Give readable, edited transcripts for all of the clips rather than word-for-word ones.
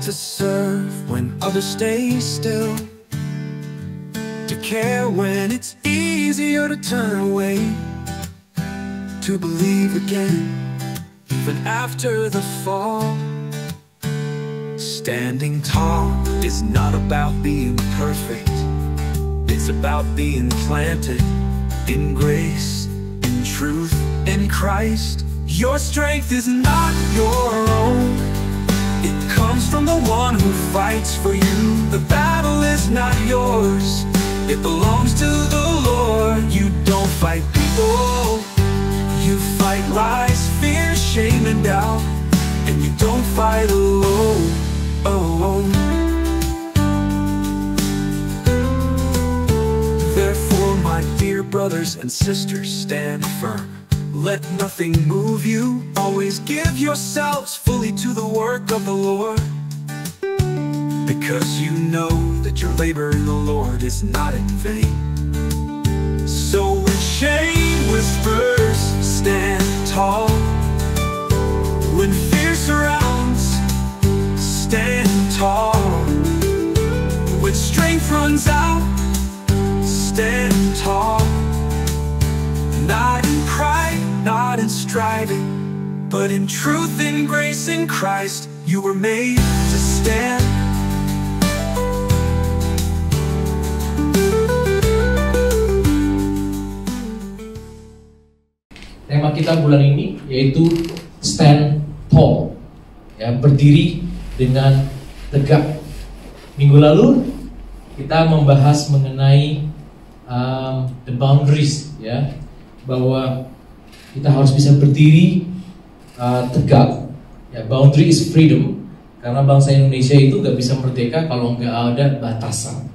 to serve when others stay still, to care when it's easier to turn away, to believe again even after the fall. Standing tall is not about being perfect. It's about being planted in grace, in truth, in Christ. Your strength is not your own. It comes from the one who fights for you. The battle is not yours. It belongs to the Lord. You don't fight people. You fight lies, fear, shame, and doubt. And you don't fight alone. Therefore, my dear brothers and sisters, stand firm. Let nothing move you. Always give yourselves fully to the work of the Lord, because you know that your labor in the Lord is not in vain. So when shame whispers, stand tall. When fear surrounds, stand tall. When strength runs out, stand tall. Not in pride, not in striving, but in truth, in grace, in Christ. You were made to stand. Tema kita bulan ini yaitu stand tall, ya, berdiri dengan tegak. Minggu lalu kita membahas mengenai the boundaries, ya, bahwa kita harus bisa berdiri tegak. Ya, boundary is freedom, karena bangsa Indonesia itu gak bisa merdeka kalau nggak ada batasan.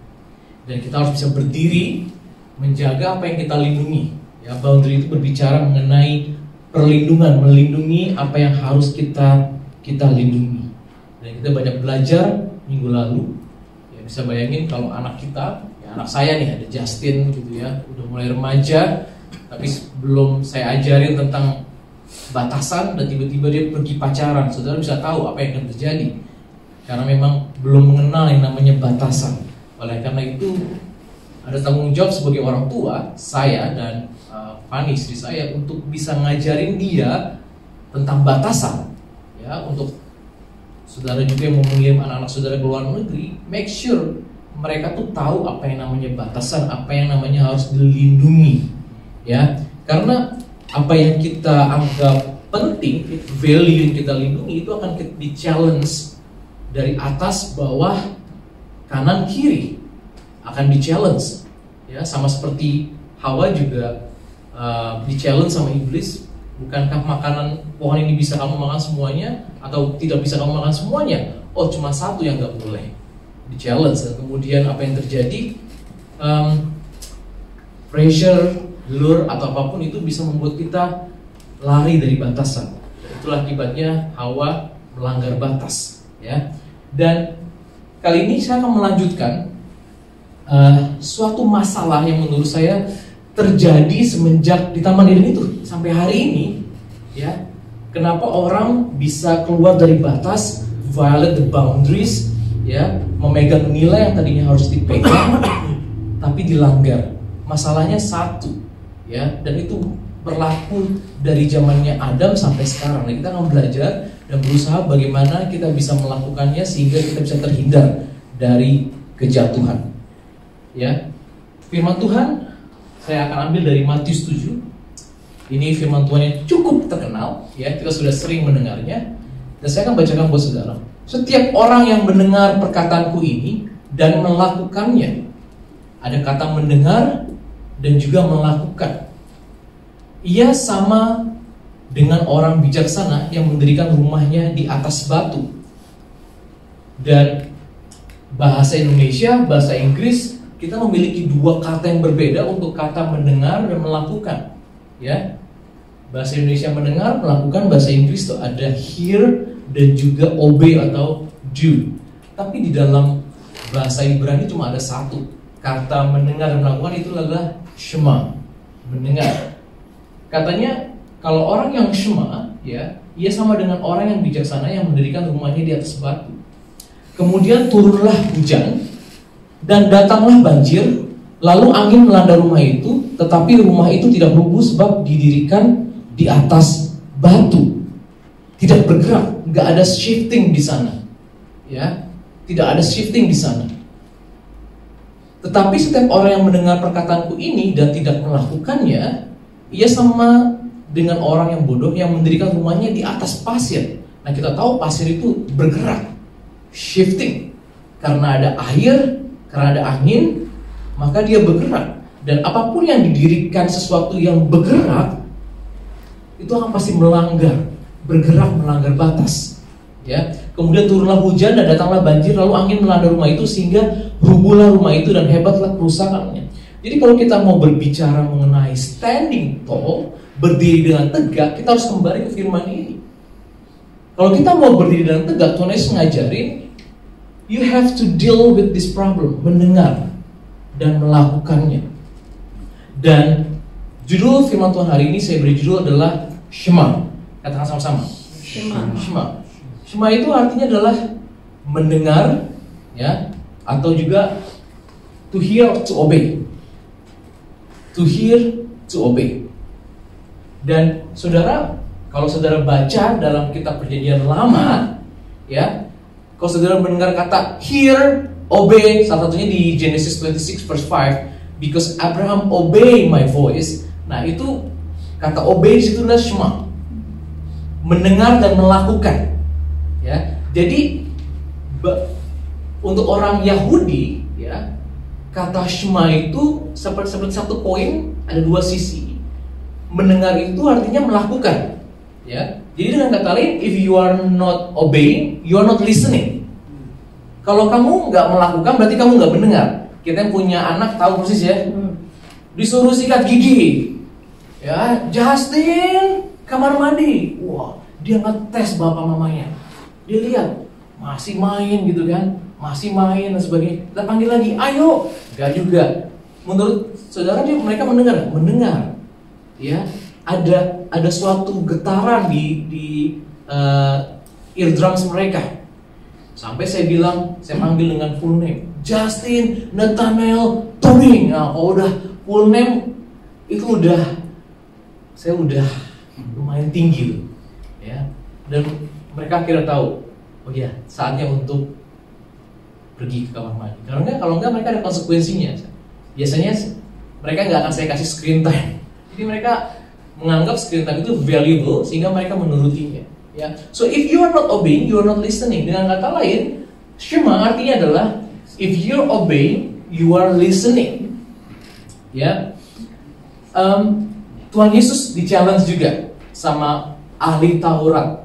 Dan kita harus bisa berdiri menjaga apa yang kita lindungi. Ya, boundary itu berbicara mengenai perlindungan, melindungi apa yang harus kita lindungi. Dan kita banyak belajar minggu lalu. Ya, bisa bayangin kalau anak kita, ya, anak saya nih ada Justin gitu ya, udah mulai remaja, tapi belum saya ajarin tentang batasan dan tiba-tiba dia pergi pacaran. Saudara bisa tahu apa yang akan terjadi, karena memang belum mengenal yang namanya batasan. Oleh karena itu ada tanggung jawab sebagai orang tua, saya dan Fani istri saya, untuk bisa ngajarin dia tentang batasan. Ya, untuk saudara juga yang mau mengirim anak-anak saudara ke luar negeri, make sure mereka tuh tahu apa yang namanya batasan, apa yang namanya harus dilindungi. Ya, karena apa yang kita anggap penting, value yang kita lindungi, itu akan di-challenge dari atas, bawah, kanan, kiri, akan di-challenge. Ya, sama seperti Hawa juga di-challenge sama iblis. Bukankah makanan pohon ini bisa kamu makan semuanya, atau tidak bisa kamu makan semuanya? Oh, cuma satu yang nggak boleh. Di-challenge, dan kemudian apa yang terjadi? Pressure, lure, atau apapun itu bisa membuat kita lari dari batasan. Itulah akibatnya Hawa melanggar batas. Ya. Dan kali ini saya akan melanjutkan suatu masalah yang menurut saya terjadi semenjak di Taman Eden itu sampai hari ini. Ya, kenapa orang bisa keluar dari batas, violate the boundaries, ya, memegang nilai yang tadinya harus dipegang tapi dilanggar. Masalahnya satu, ya, dan itu berlaku dari zamannya Adam sampai sekarang. Nah, kita akan belajar dan berusaha bagaimana kita bisa melakukannya sehingga kita bisa terhindar dari kejatuhan. Ya, firman Tuhan saya akan ambil dari Matius 7. Ini firman Tuhan yang cukup terkenal, ya, kita sudah sering mendengarnya. Dan saya akan bacakan buat saudara. Setiap orang yang mendengar perkataanku ini dan melakukannya, ada kata mendengar dan juga melakukan, ia sama dengan orang bijaksana yang mendirikan rumahnya di atas batu. Dan bahasa Indonesia, bahasa Inggris, kita memiliki dua kata yang berbeda untuk kata mendengar dan melakukan. Ya, bahasa Indonesia mendengar, melakukan, bahasa Inggris itu ada hear dan juga obey atau do. Tapi di dalam bahasa Ibrani cuma ada satu kata mendengar dan melakukan, itu adalah shema, mendengar. Katanya kalau orang yang shema, ya, ia sama dengan orang yang bijaksana yang mendirikan rumahnya di atas batu. kemudian turunlah hujan, dan datanglah banjir, lalu angin melanda rumah itu, tetapi rumah itu tidak rubuh sebab didirikan di atas batu. Tidak bergerak, nggak ada shifting di sana. Ya, tidak ada shifting di sana. Tetapi setiap orang yang mendengar perkataanku ini dan tidak melakukannya, ia sama dengan orang yang bodoh yang mendirikan rumahnya di atas pasir. Nah, kita tahu pasir itu bergerak, shifting. Karena ada air, karena ada angin, maka dia bergerak. Dan apapun yang didirikan sesuatu yang bergerak, itu akan pasti melanggar, bergerak melanggar batas. Ya, kemudian turunlah hujan dan datanglah banjir, lalu angin melanda rumah itu sehingga rubuhlah rumah itu dan hebatlah kerusakannya. Jadi kalau kita mau berbicara mengenai standing tall, berdiri dengan tegak, kita harus kembali ke firman ini. Kalau kita mau berdiri dengan tegak, Tuhan Yesus ngajarin, you have to deal with this problem, mendengar dan melakukannya. Dan judul firman Tuhan hari ini saya beri judul adalah Shema. Katakan sama-sama. Shema. Shema itu artinya adalah mendengar, ya, atau juga to hear, to obey. To hear, to obey. Dan saudara, kalau saudara baca dalam kitab Perjanjian Lama, ya, kalau saudara mendengar kata hear, obey, salah satunya di Genesis 26 verse 5, because Abraham obey my voice. Nah, itu kata obey di situ adalah Shema. Mendengar dan melakukan. Ya. Jadi untuk orang Yahudi, ya, kata Shema itu seperti satu koin, ada dua sisi. Mendengar itu artinya melakukan, ya. Jadi dengan kata lain, if you are not obeying, you are not listening. Kalau kamu nggak melakukan, berarti kamu nggak mendengar. Kita yang punya anak tahu persis, ya. Disuruh sikat gigi, ya, Justin kamar mandi, wah, dia ngetes bapak mamanya. Dia lihat masih main gitu kan, masih main dan sebagainya. Kita panggil lagi, ayo, nggak juga. Menurut saudara, mereka mendengar. Ya, ada suatu getaran di eardrums mereka. Sampai saya bilang, saya panggil dengan full name, Justin Nathaniel Tobing. Nah, kalau udah full name itu saya udah lumayan tinggi, ya. Dan mereka akhirnya tahu, oh ya, saatnya untuk pergi ke kamar mandi. Kalau enggak mereka ada konsekuensinya. Biasanya mereka nggak akan saya kasih screen time. Jadi mereka menganggap screen time itu valuable sehingga mereka menurutinya. Ya, so if you are not obeying, you are not listening. Dengan kata lain, Shema artinya adalah if you obey, you are listening. Ya, Tuhan Yesus di-challenge juga sama ahli Taurat.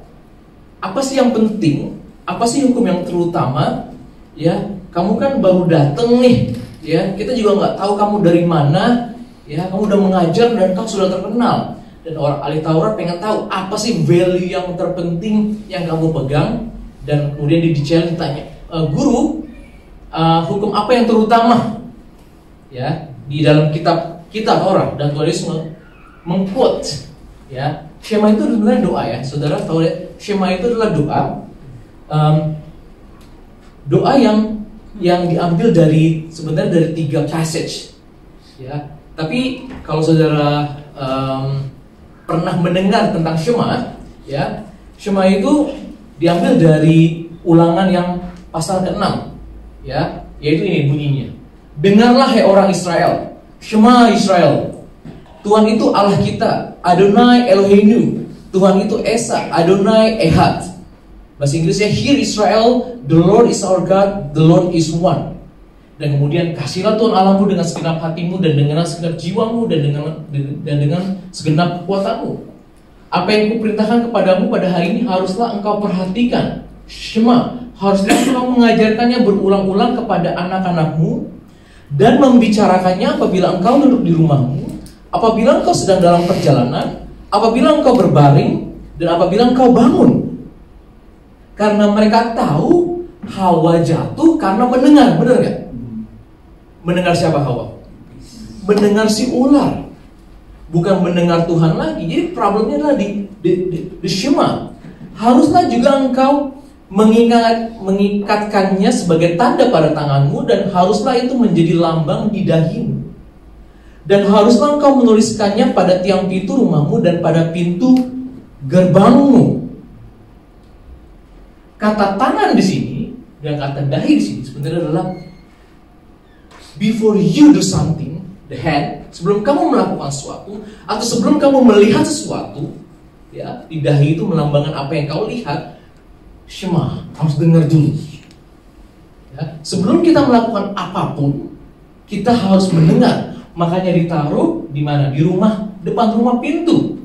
Apa sih yang penting? Apa sih hukum yang terutama? Ya, kamu kan baru datang nih. Ya, kita juga nggak tahu kamu dari mana. Ya, kamu udah mengajar dan kamu sudah terkenal. Dan orang ahli Taurat pengen tahu apa sih value yang terpenting yang kamu pegang. Dan kemudian di-challenge ditanya, guru, hukum apa yang terutama? Ya, di dalam kitab Taurat. Dan Tuhan Yesus meng-quote, ya, Shema itu sebenarnya doa, ya. Saudara tahu ya, Shema itu adalah doa. Doa yang diambil sebenarnya dari 3 passage, ya. Tapi kalau saudara pernah mendengar tentang Shema, ya, Shema itu diambil dari Ulangan yang pasal ke-6, ya, yaitu ini bunyinya. Dengarlah hai orang Israel, Shema Israel, Tuhan itu Allah kita, Adonai Eloheinu, Tuhan itu Esa, Adonai Ehad. Bahasa Inggrisnya, Hear Israel, the Lord is our God, the Lord is one. Dan kemudian kasihlah Tuhan Allahmu dengan segenap hatimu dan dengan segenap jiwamu dan dengan segenap kekuatanmu. Apa yang kuperintahkan kepadamu pada hari ini haruslah engkau perhatikan. Shema, haruslah engkau mengajarkannya berulang-ulang kepada anak-anakmu dan membicarakannya apabila engkau duduk di rumahmu, apabila engkau sedang dalam perjalanan, apabila engkau berbaring, dan apabila engkau bangun. Karena mereka tahu Hawa jatuh karena mendengar, benar gak? Mendengar siapa Hawa? Mendengar si ular, bukan mendengar Tuhan lagi. Jadi problemnya adalah di Shema. Haruslah juga engkau mengikatkannya sebagai tanda pada tanganmu, dan haruslah itu menjadi lambang di dahimu. Dan haruslah engkau menuliskannya pada tiang pintu rumahmu dan pada pintu gerbangmu. Kata tangan di sini dan kata dahi di sini sebenarnya adalah before you do something, the hand, sebelum kamu melakukan sesuatu atau sebelum kamu melihat sesuatu, ya, di dahi itu melambangkan apa yang kau lihat. Shema, harus dengar dulu. Ya, sebelum kita melakukan apapun, kita harus mendengar. Makanya ditaruh di mana? Di rumah, depan rumah pintu.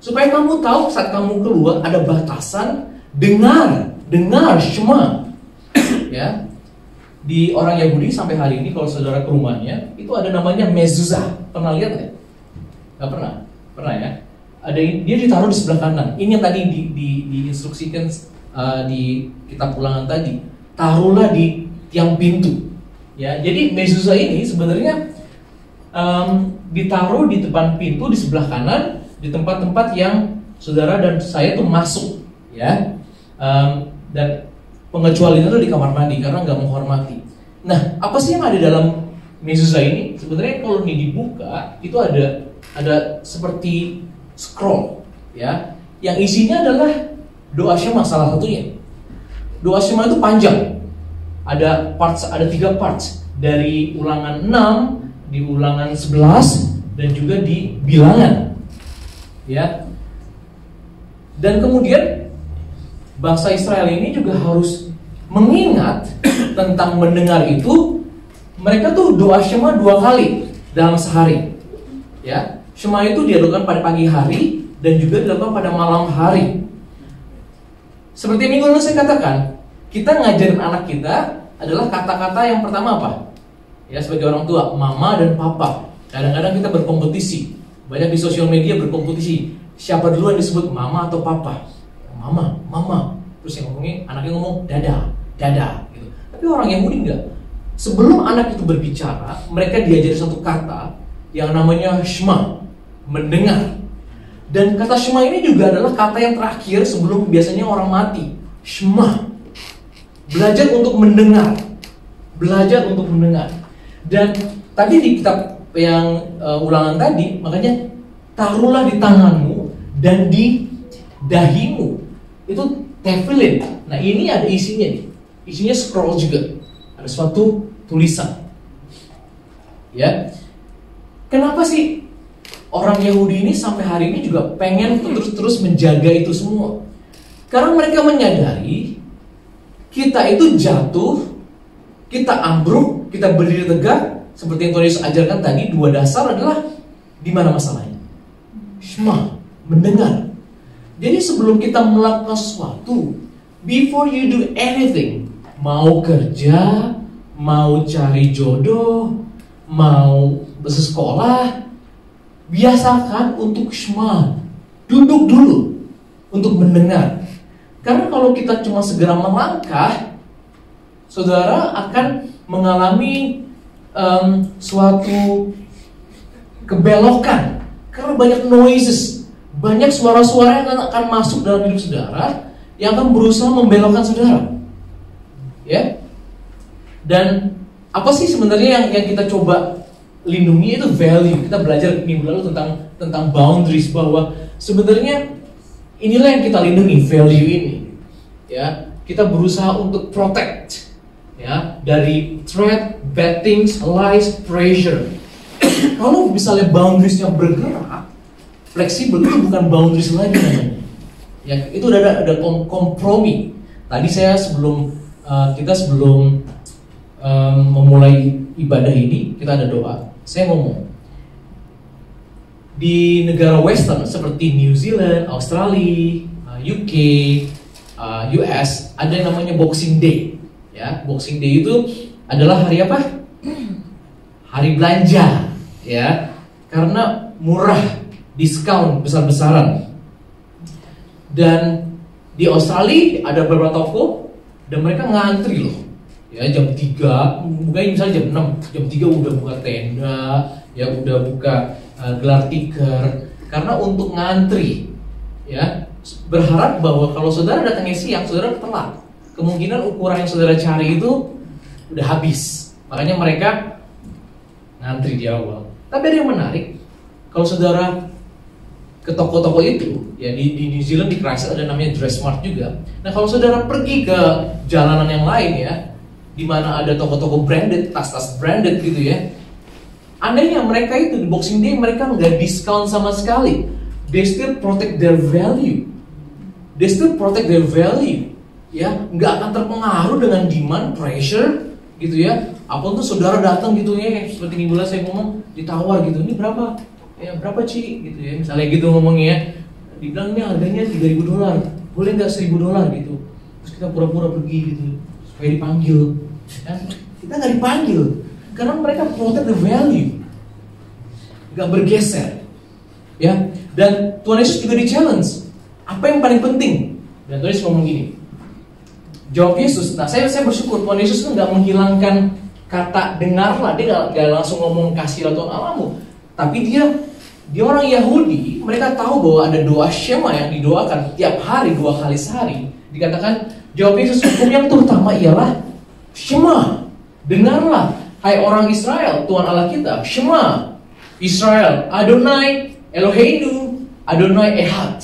Supaya kamu tahu saat kamu keluar ada batasan, dengar Shema. Ya. Di orang Yahudi sampai hari ini kalau saudara ke rumahnya, itu ada namanya mezuzah. Pernah lihat nggak? Nggak pernah? Pernah ya? Dia ditaruh di sebelah kanan. Ini yang tadi diinstruksikan di kitab Ulangan tadi. Taruhlah di tiang pintu. Ya, jadi mezuzah ini sebenarnya ditaruh di depan pintu di sebelah kanan, di tempat-tempat yang saudara dan saya tuh masuk, ya. Dan pengecualiannya itu di kamar mandi karena nggak menghormati. Nah, apa sih yang ada dalam mezuzah ini? Sebenarnya kalau ini dibuka, itu ada seperti scroll, ya, yang isinya adalah doa Shema salah satunya. Doa Shema itu panjang. Ada 3 parts dari Ulangan 6, di Ulangan 11, dan juga di Bilangan. Ya. Dan kemudian bangsa Israel ini juga harus mengingat tentang mendengar itu. Mereka tuh doa Shema 2 kali dalam sehari. Ya. Shema itu dilakukan pada pagi hari dan juga dilakukan pada malam hari. Seperti minggu lalu saya katakan, kita ngajarin anak kita adalah kata-kata yang pertama apa? Ya, sebagai orang tua, mama dan papa. Kadang-kadang kita berkompetisi. Banyak di sosial media berkompetisi. Siapa duluan disebut mama atau papa? Mama. Terus yang ngomongnya, anaknya ngomong dada gitu. Tapi orang Yahudi enggak. Sebelum anak itu berbicara, mereka diajari satu kata yang namanya Shema, mendengar. Dan kata Shema ini juga adalah kata yang terakhir sebelum biasanya orang mati. Shema. Belajar untuk mendengar. Dan tadi di kitab yang Ulangan tadi, makanya taruhlah di tanganmu dan di dahimu. Itu tefillin. Nah, ini ada isinya nih. Isinya scroll juga. Ada suatu tulisan. Ya. Kenapa sih orang Yahudi ini sampai hari ini juga pengen terus menjaga itu semua? Karena mereka menyadari kita itu jatuh, kita ambruk, kita berdiri tegak. Seperti yang Tuhan Yesus ajarkan tadi, 2 dasar adalah di mana masalahnya? Shema, mendengar. Jadi sebelum kita melakukan sesuatu, before you do anything, mau kerja, mau cari jodoh, mau bersekolah, biasakan untuk Shema. Duduk dulu untuk mendengar. Karena kalau kita cuma segera melangkah, saudara akan mengalami suatu kebelokan. Karena banyak noises, banyak suara-suara yang akan masuk dalam hidup saudara, yang akan berusaha membelokkan saudara. Ya. Dan apa sih sebenarnya yang kita coba lindungi? Itu value. Kita belajar minggu lalu tentang boundaries, bahwa sebenarnya inilah yang kita lindungi, value ini. Ya, kita berusaha untuk protect, ya, dari threat, bad things, lies, pressure. Kalau misalnya boundariesnya bergerak, fleksibel, itu bukan boundaries lagi namanya. Ya, itu ada kompromi. Tadi saya sebelum memulai ibadah ini, kita ada doa. Saya ngomong, di negara Western seperti New Zealand, Australia, UK, US, ada yang namanya Boxing Day. Ya, Boxing Day itu adalah hari apa? Hari belanja, ya, karena murah, diskon besar-besaran. Dan di Australia ada beberapa toko dan mereka ngantri loh. Ya, jam 3, bukannya misalnya jam 6, jam 3 udah buka tenda, ya udah buka gelar tikar, karena untuk ngantri, ya, berharap bahwa kalau saudara datangnya siang, saudara telat. kemungkinan ukuran yang saudara cari itu udah habis. Makanya mereka ngantri di awal. Tapi ada yang menarik, kalau saudara ke toko-toko itu, ya di New Zealand, di Christchurch ada namanya Dressmart juga. Nah kalau saudara pergi ke jalanan yang lain ya, di mana ada toko-toko branded, tas-tas branded gitu ya, andainya mereka itu di Boxing Day mereka nggak diskon sama sekali. They still protect their value. They still protect their value. Ya, nggak akan terpengaruh dengan demand, pressure, gitu ya. Apa tuh saudara datang gitu ya, kayak seperti minggu lalu saya ngomong, ditawar gitu, ini berapa? Ya berapa Ci? Gitu ya, misalnya gitu ngomongnya ya. Dibilang ini harganya $3.000, boleh nggak $1.000 gitu. Terus kita pura-pura pergi gitu, supaya dipanggil. Ya, kita nggak dipanggil, karena mereka protect the value, nggak bergeser. Ya, dan Tuhan Yesus juga di-challenge, apa yang paling penting? Dan Tuhan Yesus ngomong gini, jawab Yesus. Nah saya bersyukur Tuhan Yesus itu nggak menghilangkan kata dengarlah, dia nggak langsung ngomong kasihlah Tuhan Allahmu, tapi dia orang Yahudi, mereka tahu bahwa ada doa Shema yang didoakan tiap hari 2 kali sehari. Dikatakan jawab Yesus, hukum yang terutama ialah Shema, dengarlah hai orang Israel, Tuhan Allah kita, Shema Israel, Adonai Eloheinu, Adonai Ehad.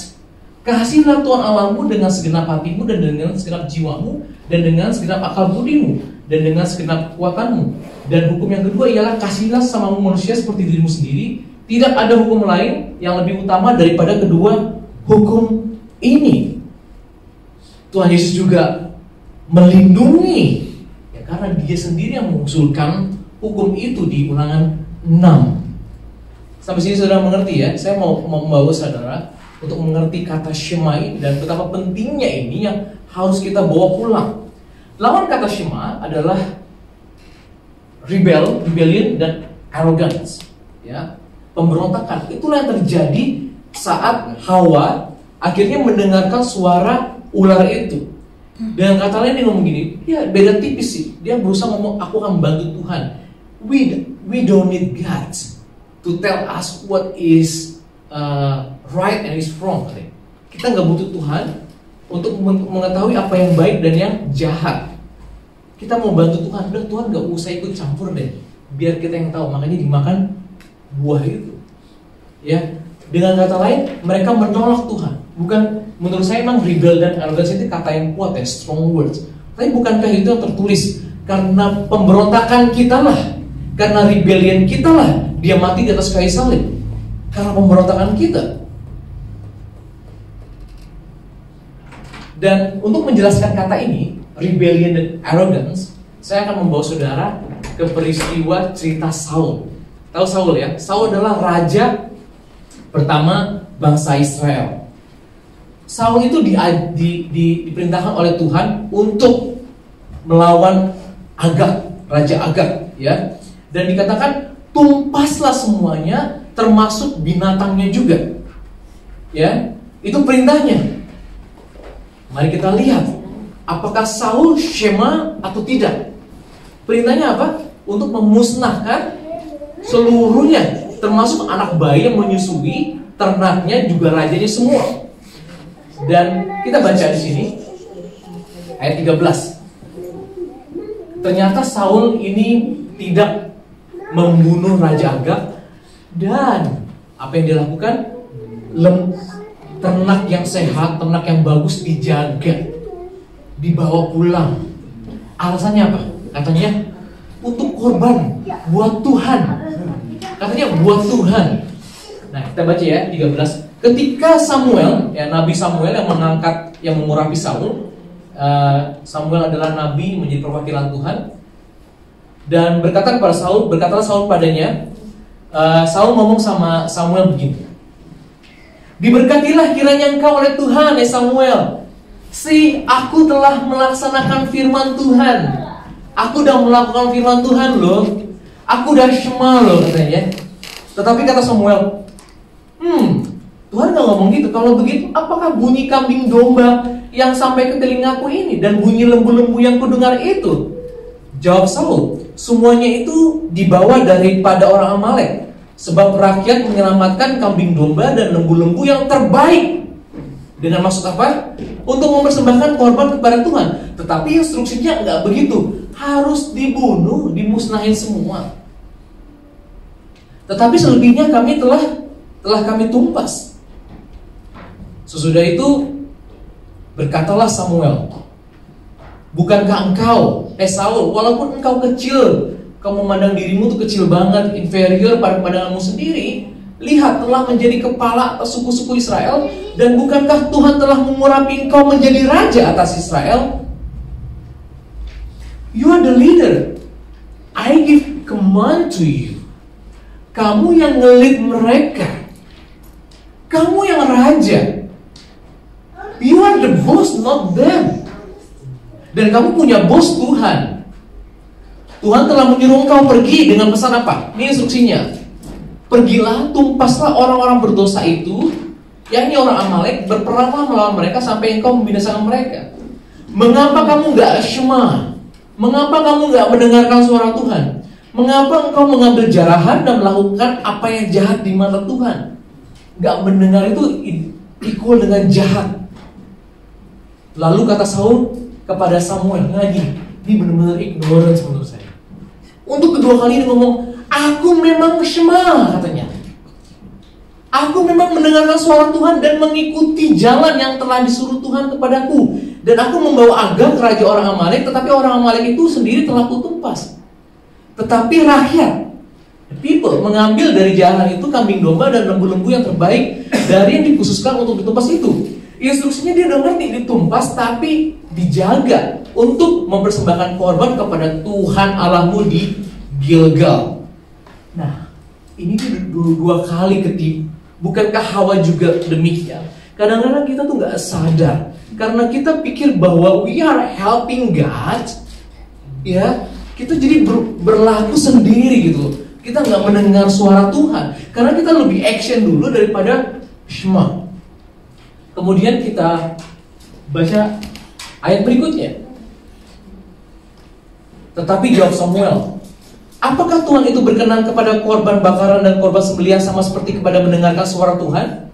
Kasihlah Tuhan Allahmu dengan segenap hatimu, dan dengan segenap jiwamu, dan dengan segenap akal budimu, dan dengan segenap kekuatanmu. Dan hukum yang kedua ialah kasihlah sesamamu manusia seperti dirimu sendiri. Tidak ada hukum lain yang lebih utama daripada kedua hukum ini. Tuhan Yesus juga melindungi, ya, karena dia sendiri yang mengusulkan hukum itu di Ulangan 6. Sampai sini saudara mengerti ya? Saya mau membawa saudara untuk mengerti kata Shema dan betapa pentingnya ini yang harus kita bawa pulang. Lawan kata Shema adalah rebellion dan arrogance, ya, pemberontakan. Itulah yang terjadi saat Hawa akhirnya mendengarkan suara ular itu. Dengan kata lain dia ngomong gini, ya beda tipis sih. Dia berusaha ngomong, aku akan bantu Tuhan. We don't need God to tell us what is right and is wrong. Kita nggak butuh Tuhan untuk mengetahui apa yang baik dan yang jahat. Kita mau bantu Tuhan, udah Tuhan nggak usah ikut campur deh, biar kita yang tahu. Makanya dimakan buah itu. Ya, dengan kata lain, mereka menolak Tuhan. Bukan, menurut saya memang rebel dan arrogance itu kata yang kuat ya, strong words. Tapi bukankah itu yang tertulis? Karena pemberontakan kita lah, karena rebellion kita lah, dia mati di atas kayu salib. Karena pemberontakan kita. Dan untuk menjelaskan kata ini, rebellion dan arrogance, saya akan membawa saudara ke peristiwa cerita Saul. Tahu Saul ya? Saul adalah raja pertama bangsa Israel. Saul itu diperintahkan oleh Tuhan untuk melawan Agag, Raja Agag, ya. Dan dikatakan tumpaslah semuanya, termasuk binatangnya juga. Ya, itu perintahnya. Mari kita lihat apakah Saul Shema atau tidak. Perintahnya apa? Untuk memusnahkan seluruhnya, termasuk anak bayi yang menyusui, ternaknya, juga rajanya semua. Dan kita baca di sini ayat 13. Ternyata Saul ini tidak membunuh Raja Agag, dan apa yang dia lakukan? Ternak yang sehat, ternak yang bagus dijaga, dibawa pulang. Alasannya apa? Katanya untuk korban buat Tuhan. Katanya buat Tuhan. Nah, kita baca ya 13. Ketika Samuel, ya Nabi Samuel yang mengurapi Saul. Samuel adalah nabi menjadi perwakilan Tuhan. Dan berkatalah Saul padanya, Saul ngomong sama Samuel begini. Diberkatilah kiranya engkau oleh Tuhan, Samuel. Aku telah melaksanakan firman Tuhan. Aku udah melakukan firman Tuhan loh. Aku udah Shema loh katanya. Tetapi kata Samuel, Tuhan gak ngomong gitu. Kalau begitu, apakah bunyi kambing domba yang sampai ke telingaku ini dan bunyi lembu-lembu yang kudengar itu? Jawab Saul, semuanya itu dibawa daripada orang Amalek. Sebab rakyat menyelamatkan kambing domba dan lembu-lembu yang terbaik. Dengan maksud apa? Untuk mempersembahkan korban kepada Tuhan. Tetapi instruksinya nggak begitu. Harus dibunuh, dimusnahin semua. Tetapi selebihnya kami telah kami tumpas. Sesudah itu berkatalah Samuel, bukankah engkau, Saul, walaupun engkau kecil, kau memandang dirimu tuh kecil banget, inferior pada pandanganmu sendiri, lihat telah menjadi kepala atas suku-suku Israel, dan bukankah Tuhan telah mengurapi engkau menjadi raja atas Israel? You are the leader. I give command to you. Kamu yang nge-lead mereka. Kamu yang raja. You are the boss, not them. Dan kamu punya bos Tuhan. Tuhan telah menyuruh engkau pergi dengan pesan apa? Ini instruksinya. Pergilah, tumpaslah orang-orang berdosa itu, yakni orang Amalek, berperanglah melawan mereka sampai engkau membinasakan mereka. Mengapa kamu gak Shema? Mengapa kamu gak mendengarkan suara Tuhan? Mengapa engkau mengambil jarahan dan melakukan apa yang jahat di mata Tuhan? Gak mendengar itu equal dengan jahat. Lalu kata Saul kepada Samuel lagi, ini benar-benar ignorance menurut saya. Untuk kedua kali dia ngomong, aku memang Shema, katanya. Aku memang mendengarkan suara Tuhan dan mengikuti jalan yang telah disuruh Tuhan kepadaku. Dan aku membawa Agag raja orang Amalek, tetapi orang Amalek itu sendiri telah kutumpas. Tetapi rakyat, people, mengambil dari jalan itu kambing domba dan lembu-lembu yang terbaik dari yang dikhususkan untuk ditumpas itu. Instruksinya dia udah ngerti, ditumpas tapi dijaga untuk mempersembahkan korban kepada Tuhan Allahmu di Gilgal. Nah, ini tuh dua kali ketipu. Bukankah Hawa juga demikian? Kadang-kadang kita tuh gak sadar, karena kita pikir bahwa we are helping God, ya, kita jadi berlaku sendiri gitu. Kita gak mendengar suara Tuhan, karena kita lebih action dulu daripada Shema. Kemudian kita baca ayat berikutnya. Tetapi jawab Samuel, apakah Tuhan itu berkenan kepada korban bakaran dan korban sembelihan sama seperti kepada mendengarkan suara Tuhan?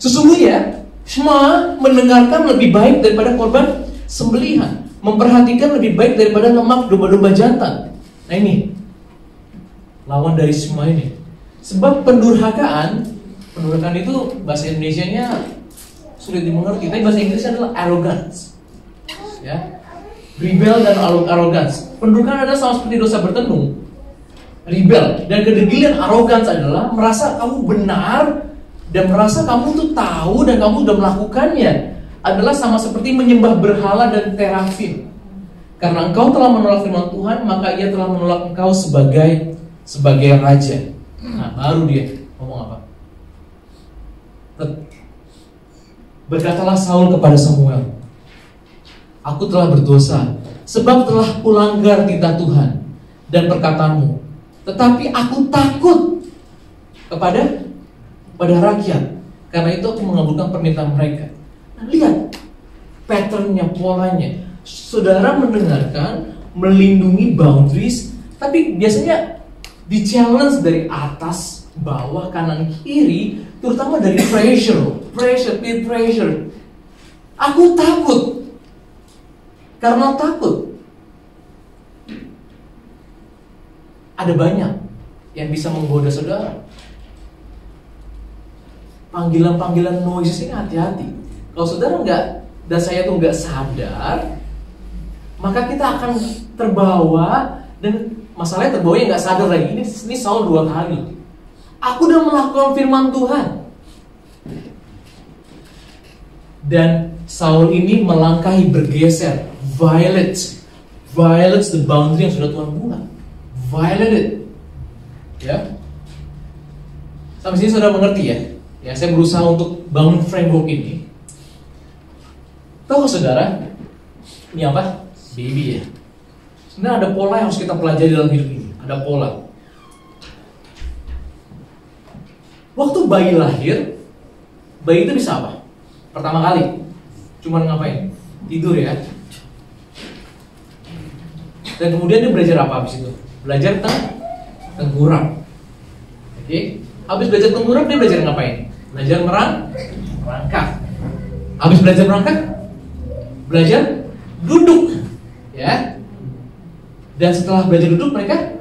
Sesungguhnya Shema mendengarkan lebih baik daripada korban sembelihan, memperhatikan lebih baik daripada lemak domba-domba jantan. Nah ini lawan dari Shema ini. Sebab pendurhakaan itu bahasa Indonesianya sulit dimengerti, tapi bahasa Inggrisnya adalah arrogance, ya, rebel dan arrogance. Pendurhakaan adalah sama seperti dosa bertenung, rebel, dan kedegilan arrogance adalah merasa kamu benar dan merasa kamu tuh tahu dan kamu sudah melakukannya. Adalah sama seperti menyembah berhala dan terafim. Karena engkau telah menolak firman Tuhan, maka ia telah menolak engkau sebagai raja. Nah, baru dia ngomong apa? Berkatalah Saul kepada Samuel, aku telah berdosa, sebab telah kulanggar titah Tuhan dan perkataanmu. Tetapi aku takut kepada rakyat, karena itu aku mengabulkan permintaan mereka. Nah, lihat patternnya, polanya. Saudara mendengarkan, melindungi boundaries, tapi biasanya di challenge dari atas, bawah, kanan, kiri, terutama dari pressure. Aku takut. Karena takut, ada banyak yang bisa menggoda saudara. Panggilan-panggilan noises ini hati-hati. Kalau saudara dan saya tuh nggak sadar, maka kita akan terbawa, dan masalahnya terbawanya nggak sadar lagi. Ini Saul 2 kali. Aku udah melakukan firman Tuhan. Dan Saul ini melangkahi, bergeser, violates the boundary yang sudah Tuhan buat. Violated. Ya. Sampai sini saudara mengerti ya? Ya, saya berusaha untuk bangun framework ini. Tahu saudara, ini apa? Baby ya. Sebenarnya ada pola yang harus kita pelajari dalam hidup ini. Ada pola. Waktu bayi lahir, bayi itu bisa apa? Pertama kali, cuman ngapain? Tidur ya. Dan kemudian dia belajar apa habis itu? Belajar tengkurap. Oke? Habis belajar tengkurap, dia belajar ngapain? Belajar merangkak. Habis belajar merangkak, belajar duduk, ya. Dan setelah belajar duduk mereka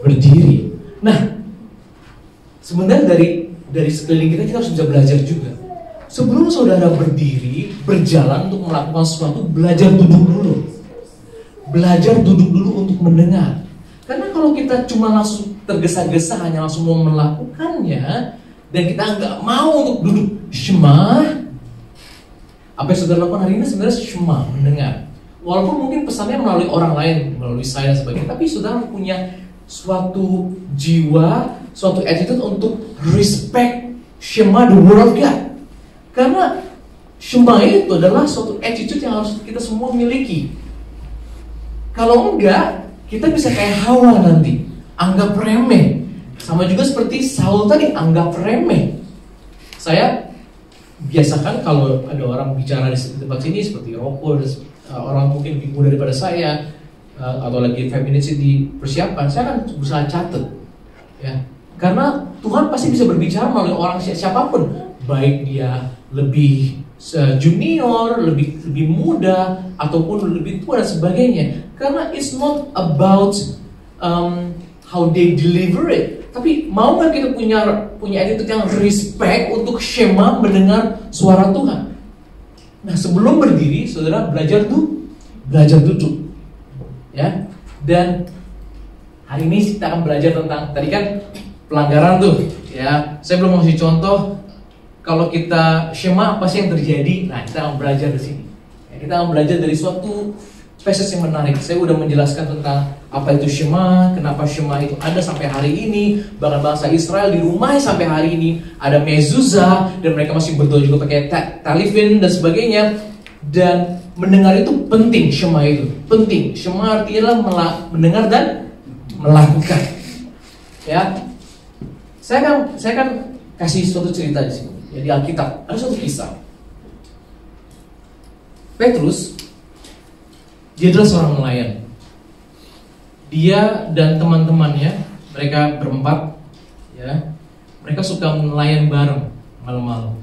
berdiri. Nah, sebenarnya dari sekeliling kita harus bisa belajar juga. Sebelum saudara berdiri, berjalan untuk melakukan sesuatu, belajar duduk dulu. Belajar duduk dulu untuk mendengar. Karena kalau kita cuma langsung tergesa-gesa hanya langsung mau melakukannya, dan kita nggak mau untuk duduk shema, apa yang saudara lakukan hari ini sebenarnya shema, mendengar. Walaupun mungkin pesannya melalui orang lain, melalui saya dan sebagainya, tapi saudara punya suatu jiwa, suatu attitude untuk respect shema the word of God. Karena shema itu adalah suatu attitude yang harus kita semua miliki. Kalau enggak, kita bisa kayak Hawa nanti, anggap remeh. Sama juga seperti Saul tadi, anggap remeh. Saya biasakan kalau ada orang bicara di tempat sini seperti rokok, orang mungkin lebih muda daripada saya, atau lagi femininity persiapan, saya akan berusaha catat, ya. Karena Tuhan pasti bisa berbicara melalui orang siapapun, baik dia lebih junior, lebih muda, ataupun lebih tua dan sebagainya. Karena it's not about how they deliver it, tapi mau nggak kita punya attitude yang respect untuk shema mendengar suara Tuhan. Nah, sebelum berdiri, saudara belajar duduk, ya. Dan hari ini kita akan belajar tentang tadi kan pelanggaran tuh, ya. Saya belum ngasih contoh. Kalau kita shema apa sih yang terjadi? Nah, kita akan belajar di sini. Ya, kita akan belajar dari suatu passage yang menarik. Saya udah menjelaskan tentang apa itu shema, kenapa shema itu ada sampai hari ini, bahkan bangsa Israel dirumahi sampai hari ini. Ada mezuzah dan mereka masih berdoa juga pakai talifin dan sebagainya. Dan mendengar itu penting, shema itu penting. Shema artinya mendengar dan melakukan. Ya, saya kan kasih suatu cerita di sini. Ya, di Alkitab ada suatu kisah. Petrus, dia adalah seorang nelayan. Dia dan teman-temannya, mereka berempat, ya, mereka suka nelayan bareng malam-malam.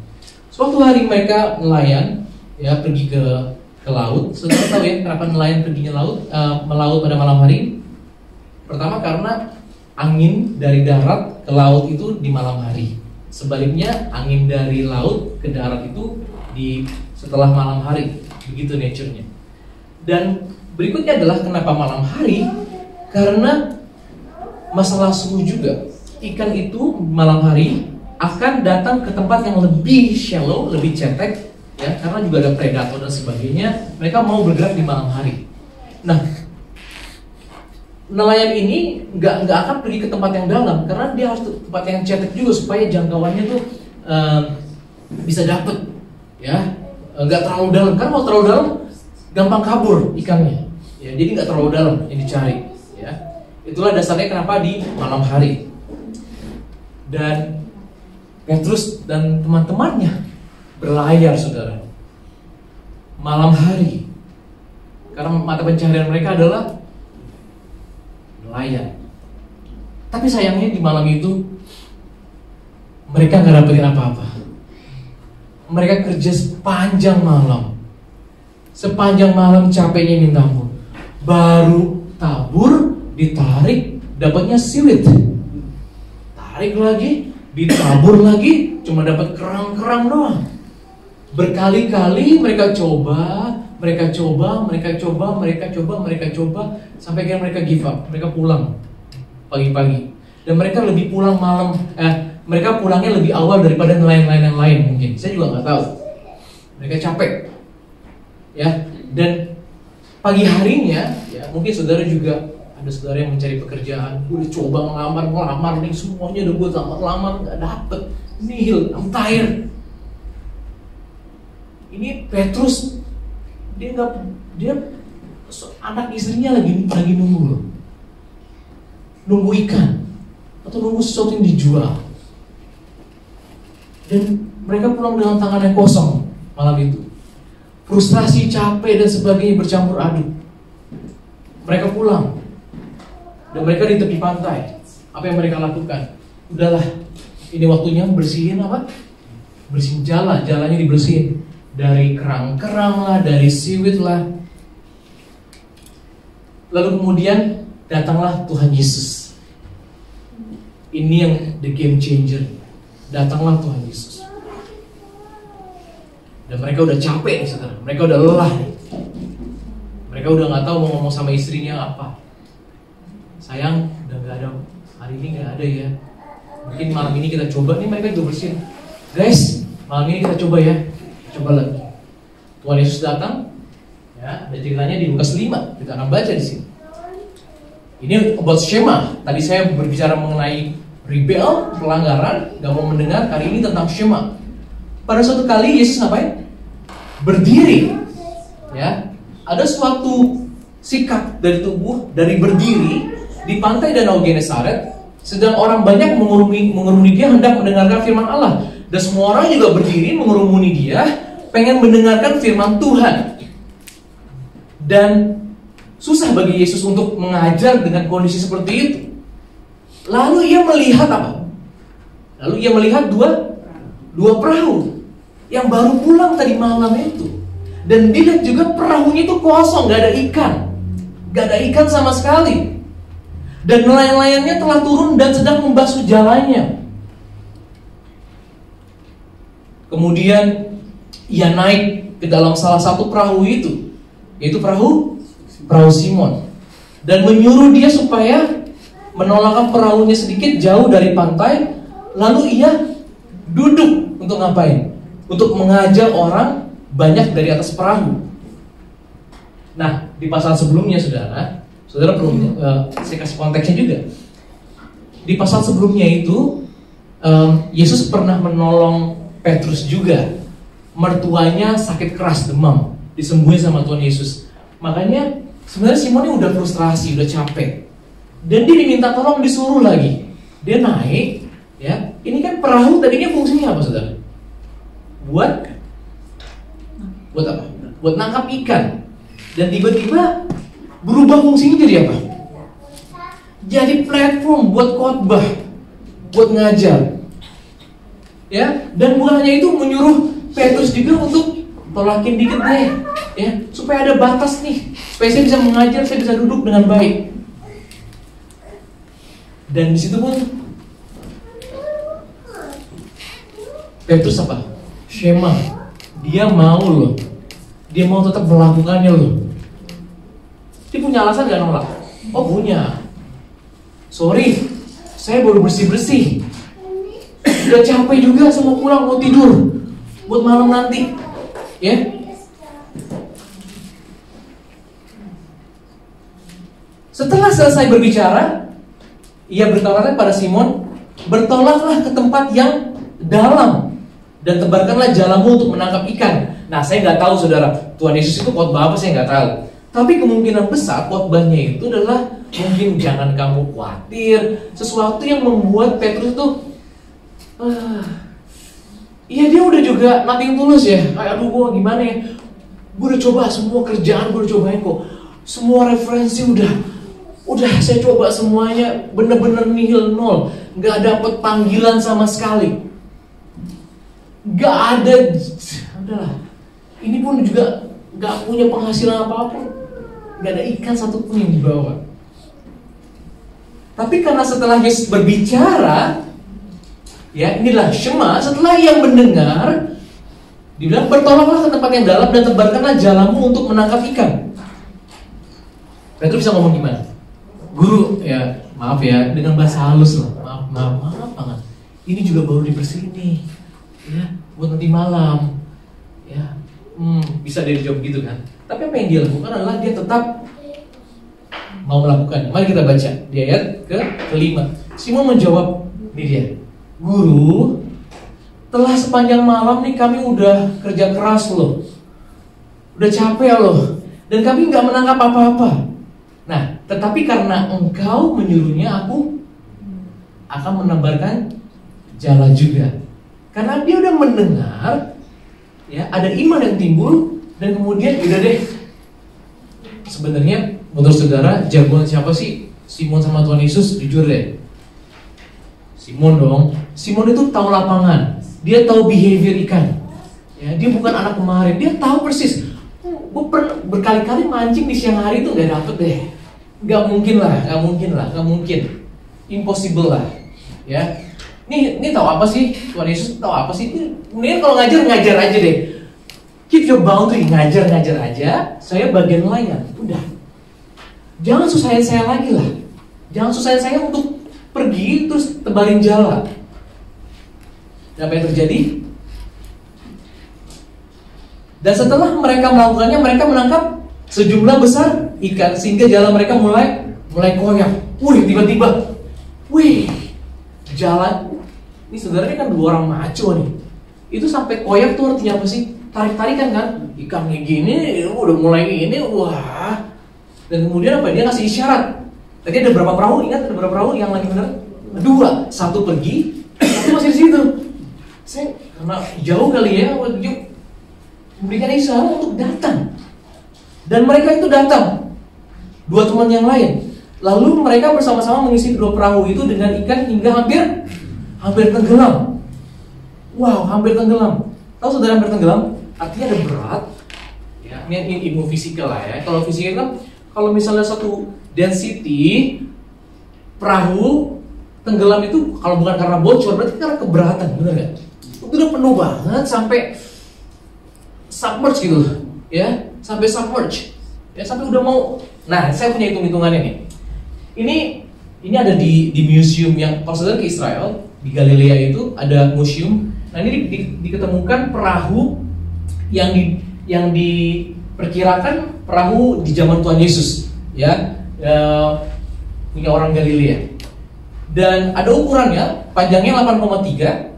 Suatu hari mereka nelayan, ya, pergi ke laut. Saudara tahu ya kenapa nelayan perginya melaut pada malam hari? Pertama karena angin dari darat ke laut itu di malam hari. Sebaliknya angin dari laut ke darat itu setelah malam hari. Begitu nature-nya. Dan berikutnya adalah kenapa malam hari? Karena masalah suhu juga. Ikan itu malam hari akan datang ke tempat yang lebih shallow, lebih cetek, ya, karena juga ada predator dan sebagainya. Mereka mau bergerak di malam hari. Nah, nelayan ini nggak akan pergi ke tempat yang dalam karena dia harus ke tempat yang cetek juga supaya jangkauannya tuh bisa dapet, ya, nggak terlalu dalam. Karena kalau terlalu dalam gampang kabur ikannya, ya, jadi nggak terlalu dalam yang dicari, ya. Itulah dasarnya kenapa di malam hari. Dan Petrus dan teman-temannya berlayar, saudara, malam hari karena mata pencaharian mereka adalah nelayan. Tapi sayangnya di malam itu mereka nggak dapetin apa-apa. Mereka kerja sepanjang malam, capeknya minta ampun. Baru tabur, ditarik, dapatnya siwit. Tarik lagi, ditabur lagi, cuma dapat kerang-kerang doang. Berkali-kali mereka coba, sampai akhirnya mereka give up. Mereka pulang pagi-pagi. Dan mereka lebih pulang malam. Mereka pulangnya lebih awal daripada nelayan-nelayan yang lain mungkin. Saya juga nggak tahu. Mereka capek, ya. Dan pagi harinya, ya, mungkin saudara juga ada saudara yang mencari pekerjaan. Udah coba ngelamar nih, semuanya udah gue lamar, nggak dapet. Nihil, I'm tired. Ini Petrus, dia anak istrinya lagi nunggu ikan atau nunggu sesuatu yang dijual. Dan mereka pulang dengan tangan yang kosong malam itu. Frustrasi, capek dan sebagainya bercampur aduk. Mereka pulang dan mereka di tepi pantai. Apa yang mereka lakukan? Udahlah, ini waktunya bersihin apa? Bersihin jalannya dibersihin. Dari kerang-kerang lah, dari siwit lah, Lalu kemudian datanglah Tuhan Yesus. Ini yang the game changer. Datanglah Tuhan Yesus. Dan mereka udah capek nih saudara. Mereka udah lelah nih. Mereka udah gak tahu mau ngomong sama istrinya apa. Sayang, udah gak ada. Hari ini gak ada ya. Mungkin malam ini kita coba nih, mereka juga bersin. Guys, malam ini kita coba ya. Coba lagi. Tuhan Yesus datang. Ya, ada ceritanya di Lukas 5. Kita akan baca di sini. Ini about Shema. Tadi saya berbicara mengenai rebel, pelanggaran, gak mau mendengar. Kali ini tentang Shema. Pada suatu kali Yesus ngapain? Berdiri. Ya, ada suatu sikap dari tubuh dari berdiri di pantai Danau Genesaret. Sedang orang banyak mengurumuni dia hendak mendengarkan firman Allah. Dan semua orang juga berdiri mengurumuni dia, pengen mendengarkan firman Tuhan. Dan susah bagi Yesus untuk mengajar dengan kondisi seperti itu. Lalu ia melihat apa? Lalu ia melihat dua perahu yang baru pulang tadi malam itu. Dan dilihat juga perahunya itu kosong, gak ada ikan. Gak ada ikan sama sekali. Dan nelayan-nelayannya telah turun dan sedang membasuh jalannya. Kemudian ia naik ke dalam salah satu perahu itu, yaitu perahu Simon, dan menyuruh dia supaya menolakkan perahunya sedikit jauh dari pantai. Lalu ia duduk untuk ngapain? Untuk mengajar orang banyak dari atas perahu. Nah, di pasal sebelumnya saudara perlu saya kasih konteksnya juga. Di pasal sebelumnya itu Yesus pernah menolong Petrus juga. Mertuanya sakit keras, demam, disembuhin sama Tuhan Yesus. Makanya sebenarnya Simon ini udah frustrasi, udah capek. Dan dia diminta tolong, disuruh lagi. Dia naik, ya. Ini kan perahu tadinya fungsinya apa, saudara? Buat apa? Buat nangkap ikan. Dan tiba-tiba berubah fungsinya jadi apa? Jadi platform buat khotbah, buat ngajar. Ya, dan bukan hanya itu, menyuruh Petrus juga untuk tolakin dikit deh, ya, supaya ada batas nih, supaya saya bisa mengajar, saya bisa duduk dengan baik. Dan di situ pun Petrus apa? Shema. Dia mau loh. Dia mau tetap melakukannya loh. Dia punya alasan gak nolak? Oh punya. Sorry, saya baru bersih-bersih. Udah capek juga, saya mau pulang, mau tidur buat malam nanti. Ya. Setelah selesai berbicara, ia berkata pada Simon, bertolaklah ke tempat yang dalam dan tebarkanlah jalamu untuk menangkap ikan. Nah, saya nggak tahu saudara, Tuhan Yesus itu khotbah apa saya nggak tahu. Tapi kemungkinan besar khotbahnya itu adalah mungkin jangan kamu khawatir, sesuatu yang membuat Petrus itu, iya dia udah juga nothing tulus ya. Aduh gue gimana ya? Gue udah coba semua kerjaan, gue udah cobain kok. Semua referensi udah saya coba semuanya, bener-bener nihil, nol. Gak dapet panggilan sama sekali. Gak ada, udahlah. Ini pun juga gak punya penghasilan apapun. Gak ada ikan satupun yang dibawa. Tapi karena setelah Yesus berbicara, ya inilah Shema, setelah yang mendengar, dibilang bertolaklah ke tempat yang dalam dan tebarkanlah jalamu untuk menangkap ikan. Petrus bisa ngomong gimana? Guru, ya maaf ya, dengan bahasa halus lah. Maaf banget. Ini juga baru dibersihin nih, ya buat nanti malam. Ya, bisa dia jawab gitu kan. Tapi apa yang dia lakukan adalah dia tetap mau melakukan. Mari kita baca di ayat ke-5. Simon menjawab, ini dia. Guru, telah sepanjang malam nih kami udah kerja keras loh, udah capek loh, dan kami gak menangkap apa-apa. Nah, tetapi karena engkau menyuruhnya, aku akan menebarkan jala juga. Karena dia udah mendengar, ya ada iman yang timbul, dan kemudian udah deh. Sebenarnya menurut saudara, jagoan siapa sih Simon sama Tuhan Yesus? Jujur deh, Simon dong. Simon itu tahu lapangan, dia tahu behavior ikan. Ya, dia bukan anak kemarin, dia tahu persis. Gue berkali-kali mancing di siang hari itu nggak dapet deh. nggak mungkin, impossible lah, ya. Ini tahu apa sih? Tuhan Yesus tahu apa sih? Ini kalau ngajar aja deh. Keep your boundary, ngajar aja. Saya bagian layan, udah. Jangan susahin saya lagi lah. Jangan susahin saya untuk pergi terus tebarin jala. Dan apa yang terjadi? Dan setelah mereka melakukannya, mereka menangkap sejumlah besar ikan sehingga jala mereka mulai koyak. Wih, tiba-tiba, jalan. Ini sebenarnya kan 2 orang maco nih. Itu sampai koyak tuh artinya apa sih? Tarik-tarikan kan? Ikannya gini, udah mulai gini, wah. Dan kemudian apa? Dia ngasih isyarat. Tadi ada berapa perahu? Ingat ada berapa perahu yang lagi bener? 2, 1 pergi, 1 masih di situ. Saya karena jauh kali ya, memberikan isyarat untuk datang. Dan mereka itu datang. 2 teman yang lain. Lalu mereka bersama-sama mengisi 2 perahu itu dengan ikan hingga hampir tenggelam. Wow, hampir tenggelam. Tahu saudara hampir tenggelam? Artinya ada berat. Ya, ini ilmu fisikal lah ya. Kalau fisikal kan, kalau misalnya satu density perahu tenggelam itu kalau bukan karena bocor berarti karena keberatan, benar nggak? Itu udah penuh banget sampai submerge gitu, ya, sampai submerge, ya, sampai udah mau. Nah, saya punya hitung-hitungannya nih. Ini ada di museum yang kalau saudara ke Israel di Galilea itu ada museum. Nah, ini diketemukan perahu yang diperkirakan perahu di zaman Tuhan Yesus, ya, punya orang Galilea. Dan ada ukurannya, panjangnya 8,3,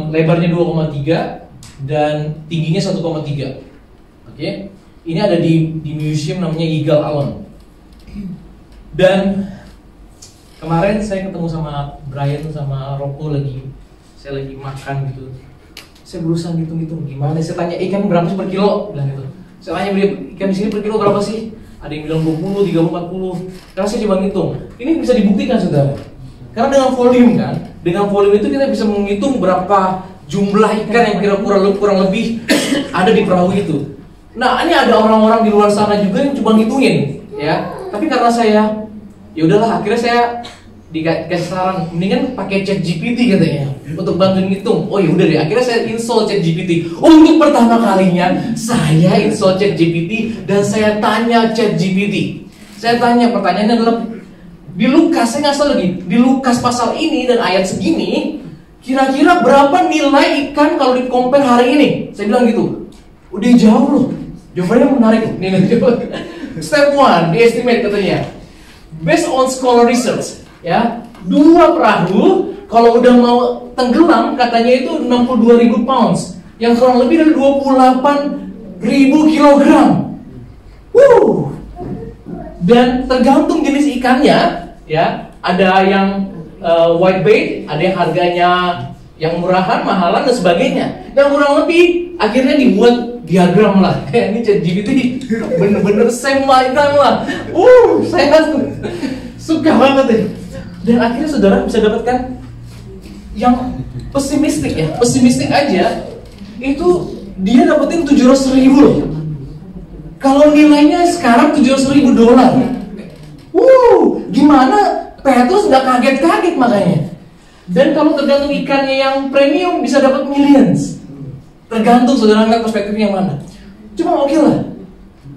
lebarnya 2,3, dan tingginya 1,3. Oke, ini ada di museum namanya Yigal Allon. Dan kemarin saya ketemu sama Brian sama Roko saya lagi makan gitu. Saya berusaha ngitung-ngitung gimana. Saya tanya ikan berapa sih per kilo, bilang gitu. Saya tanya dia ikan di sini per kilo berapa sih? Ada yang bilang 20, 30, 40. Karena saya coba ngitung. Ini bisa dibuktikan saudara. Karena dengan volume kan, dengan volume itu kita bisa menghitung berapa jumlah ikan yang kira-kira kurang lebih ada di perahu itu. Nah, ini ada orang-orang di luar sana juga yang coba ngitungin, ya. Tapi karena saya, ya udahlah, akhirnya saya dikasih saran, mendingan pakai ChatGPT katanya untuk bantuin ngitung. Oh ya udah deh, akhirnya saya install ChatGPT. Untuk pertama kalinya saya install ChatGPT dan saya tanya ChatGPT. Saya tanya, pertanyaannya adalah di Lukas, saya nggak salah lagi, di Lukas pasal ini dan ayat segini, kira-kira berapa nilai ikan kalau di-compare hari ini? Saya bilang gitu. Udah jauh loh. Jawabannya menarik loh. Step 1, di estimate katanya. Based on scholar research, ya, 2 perahu kalau udah mau tenggelam katanya itu 62.000 pounds, yang kurang lebih dari 28.000 kilogram. Dan tergantung jenis ikannya, ya, ada yang whitebait, ada yang harganya yang murahan, mahalan dan sebagainya. Dan kurang lebih akhirnya dibuat diagram lah. Ini ChatGPT bener-bener same lah. Saya suka banget deh. Dan akhirnya saudara bisa dapatkan yang pesimistik ya. Pesimistik aja itu dia dapetin 700.000 loh. Kalau nilainya sekarang $700.000. Gimana Petrus nggak kaget-kaget makanya. Dan kalau tergantung ikannya yang premium bisa dapat millions. Tergantung saudara ngeliat perspektifnya yang mana. Cuma oke lah.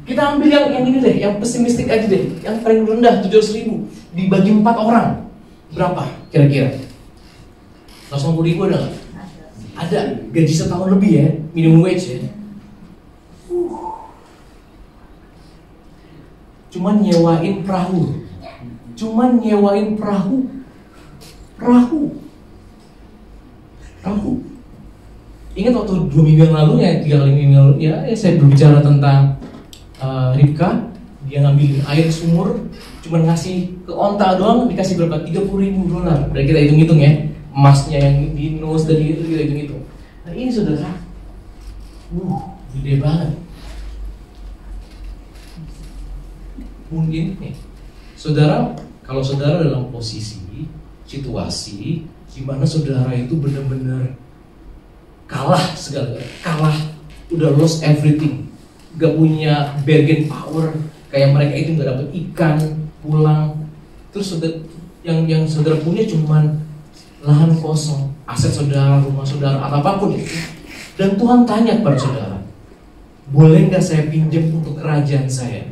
Kita ambil yang ini deh, yang pesimistik aja deh. Yang paling rendah 700.000 dibagi 4 orang. Berapa kira-kira? 150.000 ada nggak? Ada. Gaji setahun lebih ya, minimum wage ya. Cuman nyewain perahu. Ingat waktu 2 minggu yang lalu ya, 3 kali minggu yang lalu ya, saya berbicara tentang Ribka. Dia ngambil air sumur, cuma ngasih ke onta doang, dikasih berapa? $30.000. Udah kita hitung-hitung ya, emasnya yang dinus dan itu kita hitung-hitung. Nah ini saudara, gede banget. Mungkin nih, saudara, kalau saudara dalam posisi, situasi di mana saudara itu benar-benar kalah segala, udah lost everything, gak punya bargain power, kayak mereka itu nggak dapat ikan pulang, terus yang saudara punya cuman lahan kosong, aset saudara, rumah saudara, atau apapun itu. Dan Tuhan tanya kepada saudara, boleh nggak saya pinjam untuk kerajaan saya,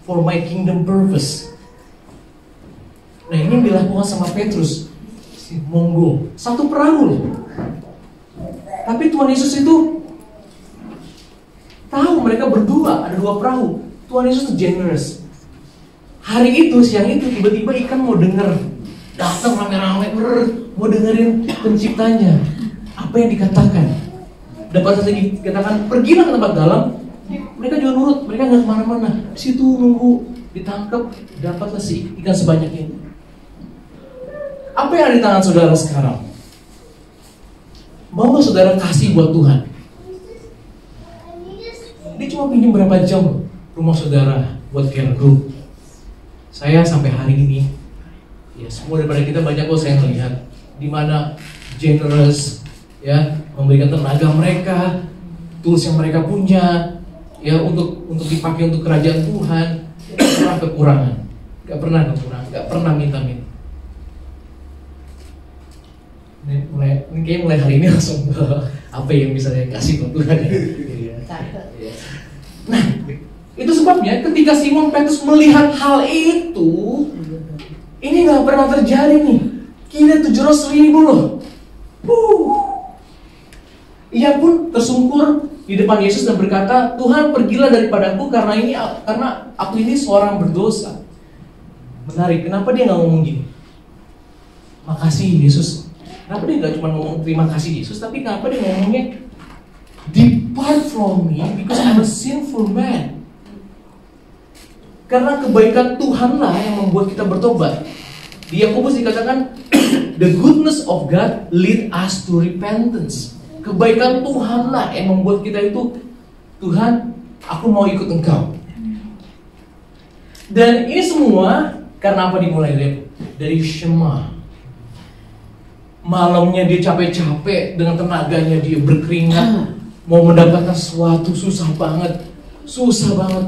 for my kingdom purpose? Nah ini dilakukan sama Petrus, monggo, satu perahu loh. Tapi Tuhan Yesus itu tahu mereka berdua, ada 2 perahu. Tuhan Yesus itu generous. Hari itu, siang itu, tiba-tiba ikan mau denger, datang rame-rame, mau dengerin penciptanya. Apa yang dikatakan? Dapat lagi katakan, pergilah ke tempat dalam. Mereka juga nurut, mereka nggak kemana-mana. Di situ nunggu, ditangkap, dapatlah si ikan sebanyak ini. Apa yang ada di tangan saudara sekarang? Mau nggak saudara kasih buat Tuhan? Dia cuma pinjam berapa jam rumah saudara buat care group. Saya sampai hari ini, ya semua daripada kita banyak kok saya melihat di mana generous, ya memberikan tenaga mereka, tools yang mereka punya, ya untuk dipakai untuk kerajaan Tuhan. Gak pernah kekurangan, gak pernah minta-minta. Ini kayak mulai hari ini langsung apa yang bisa saya kasih buat Tuhan ya. Nah, itu sebabnya ketika Simon Petrus melihat hal itu, ini nggak pernah terjadi nih. Kira 700.000 loh. Ia pun tersungkur di depan Yesus dan berkata, Tuhan, pergilah daripadaku karena aku ini seorang berdosa. Menarik, kenapa dia nggak ngomong gini? Makasih Yesus. Kenapa dia nggak cuma ngomong terima kasih Yesus, tapi kenapa dia ngomongnya depart from me because I'm a sinful man. Karena kebaikan Tuhanlah yang membuat kita bertobat. Di Yakobus dikatakan the goodness of God lead us to repentance. Kebaikan Tuhanlah yang membuat kita itu, Tuhan, aku mau ikut Engkau. Dan ini semua karena apa dimulai dari Shema. Malamnya dia capek-capek, dengan tenaganya dia berkeringat, mau mendapatkan sesuatu susah banget,